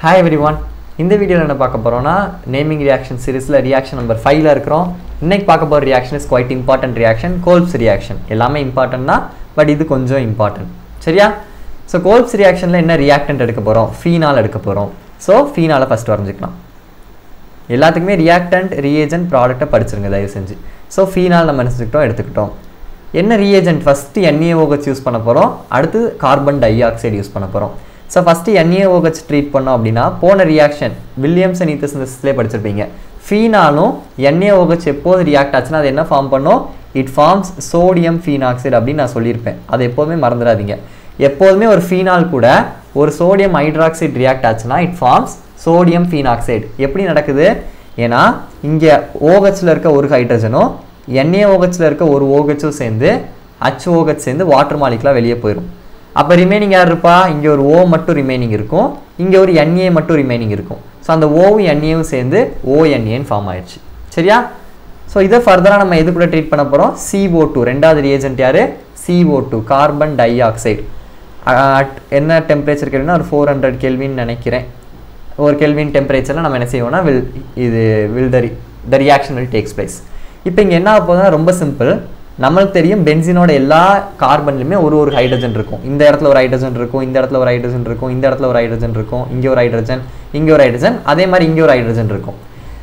Hi everyone. In this video, we will talk about naming reaction series reaction number 5. This reaction is quite important reaction, Kolb's reaction. It's important, but it is important. So, Kolb's reaction is a reactant, phenol. So, phenol first. Reactant, reagent, product. So, phenol we என்ன reagent first NaOH use பண்ண போறோம் அடுத்து carbon di oxide use பண்ண போறோம் so first NaOH treat பண்ணோம் அப்படினா போன reaction Williamson ether சிந்தசிஸ்ல படிச்சிருப்பீங்க ஃபீனாலும் NaOH எப்போது ரியாக்ட் ஆச்சுனா அது என்ன ஃபார்ம் பண்ணும் it forms sodium phenoxide அப்படி நான் சொல்லிருப்பேன் அது எப்பவுமே மறந்துடாதீங்க எப்பவுமே ஒரு ஃபீனால் கூட ஒரு சோடியம் ஹைட்ராக்சைடு ரியாக்ட் ஆச்சுனா it forms sodium phenoxide எப்படி நடக்குது ஏனா இங்க OH ல இருக்க ஒரு ஹைட்ரஜனும் NaOH ல இருக்க ஒரு OH சேர்ந்து HOH சேர்ந்து வாட்டர் மாலிகுலா வெளியே போயிடும் அப்ப ரிமைனிங் யார் இருப்பா இங்க ஒரு O மட்டும் ரிமைனிங் இருக்கும் இங்க ஒரு Na மட்டும் ரிமைனிங் இருக்கும் சோ அந்த O வும் Na வும் சேர்ந்து ONA ன்னு ஃபார்ம் ஆயிடுச்சு சரியா சோ இத ஃபர்தரா நம்ம எது கூட ட்ரீட் பண்ண போறோம் CO2 இரண்டாவது ரிஏஜென்ட் யாரு CO2 கார்பன் டை ஆக்சைடு என்ன டெம்பரேச்சர் கேளுனா ஒரு 400 கெல்வின் நினைக்கிறேன் ஒரு கெல்வின் டெம்பரேச்சர்ல நம்ம என்ன செய்வோம்னா the reaction will takes place இப்போ இங்க என்ன ஆகுதுனா ரொம்ப சிம்பிள் நமக்கு தெரியும் பென்சீனோட எல்லா கார்பன்லயுமே ஒரு ஹைட்ரஜன் இருக்கும் இந்த இடத்துல ஒரு ஹைட்ரஜன் இருக்கும் இந்த இடத்துல ஒரு ஹைட்ரஜன் இருக்கும் இந்த இடத்துல ஒரு ஹைட்ரஜன் இருக்கும் இங்க ஒரு ஹைட்ரஜன் அதே மாதிரி இங்க ஒரு ஹைட்ரஜன் இருக்கும்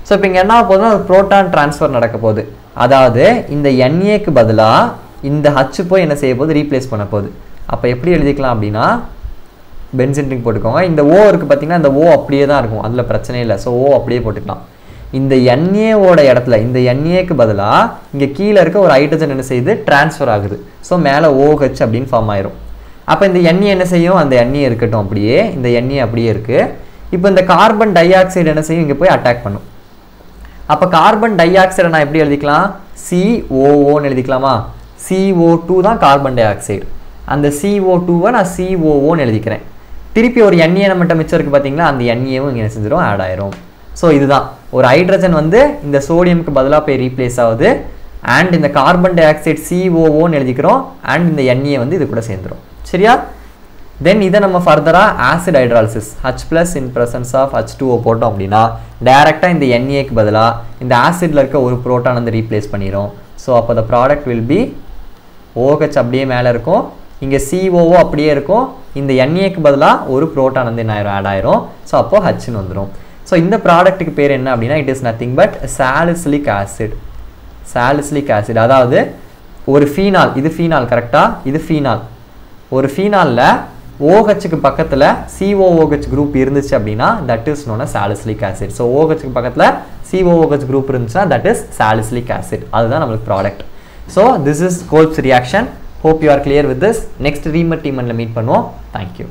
சோ இப்போ இங்க என்ன ஆகுதுனா ஒரு புரோட்டான் ட்ரான்ஸ்ஃபர் நடக்க போகுது அதாவது இந்த Na க்கு பதிலா இந்த H போய் என்ன செய்ய போகுது ரீப்ளேஸ் பண்ண போகுது அப்ப எப்படி எழுதிக்கலாம் அப்படினா பென்சீன் ரிங் போட்டுக்கோங்க இந்த O இருக்கு பாத்தீங்கன்னா இந்த O அப்படியே தான் இருக்கும் அதுல பிரச்சனை இல்ல சோ O அப்படியே போட்டுக்கலாம் இந்த Na ஓட இடத்துல இந்த Na க்கு பதிலா இங்க கீழ இருக்க ஒரு ஹைட்ரஜன் என்ன செய்யுது ட்ரான்ஸ்ஃபர் ஆகுது சோ மேல OH அப்படினு ஃபார்ம் ஆயிரும் அப்ப இந்த Na என்ன செய்யும் அந்த Na இருக்கட்டும் அப்படியே இந்த Na அப்படியே இருக்கு இப்போ இந்த கார்பன் டை ஆக்சைடு என்ன செய்யும் இங்க போய் அட்டாக் பண்ணும் அப்ப கார்பன் டை ஆக்சைடை நான் எப்படி எழுதிக்கலாம் COO ன்னு எழுதிக்கலாமா CO2 தான் கார்பன் டை ஆக்சைடு அந்த CO2 நான் COO ன்னு எழுதிக்கிறேன் திருப்பி ஒரு Na நம்மட்ட மிச்சம் இருக்கு பாத்தீங்களா அந்த Na வும் இங்க செஞ்சிரும் ஆட் ஆயிரும் சோ இதுதான் ஒரு ஹைட்ரஜன் வந்து இந்த சோடியம்க்கு பதிலா போய் ரீப்ளேஸ் ஆகுது and இந்த கார்பன் டை ஆக்சைடு COO ன்னு எழுதிக்கிறோம் and இந்த Na வந்து இது கூட சேர்ந்துரும் சரியா then இத நம்ம ஃபர்தரா acid hydrolysis H+ in presence of H2O போட்டோம் அப்படினா டைரக்ட்டா இந்த Na க்கு பதிலா இந்த ஆசிட்ல இருக்க ஒரு புரோட்டான் வந்து ரீப்ளேஸ் பண்ணிரும் சோ அப்ப the product will be OH அப்படியே மேல இருக்கும் இங்க COO அப்படியே இருக்கும் இந்த Na க்கு பதிலா ஒரு புரோட்டான் வந்து ஆட் ஆயிரும் சோ அப்போ H ன்னு வந்துரும் So, இந்த ப்ராடக்ட்டுக்கு பேர் என்ன அப்படினா it is nothing but salicylic acid. Salicylic acid அதாவது ஒரு ஃபீனால் இது ஃபீனால் கரெக்ட்டா இது ஃபீனால் ஒரு ஃபீனால்ல OH க்கு பக்கத்துல COOH குரூப் இருந்துச்சு அப்படினா that is known as salicylic acid. So OH க்கு பக்கத்துல COOH குரூப் இருந்துச்சுனா that is salicylic acid. அதுதான் நமக்கு product. So this is Kolb's reaction. Hope you are clear with this. Next reamer team ல meet பண்ணுவோம். Thank you.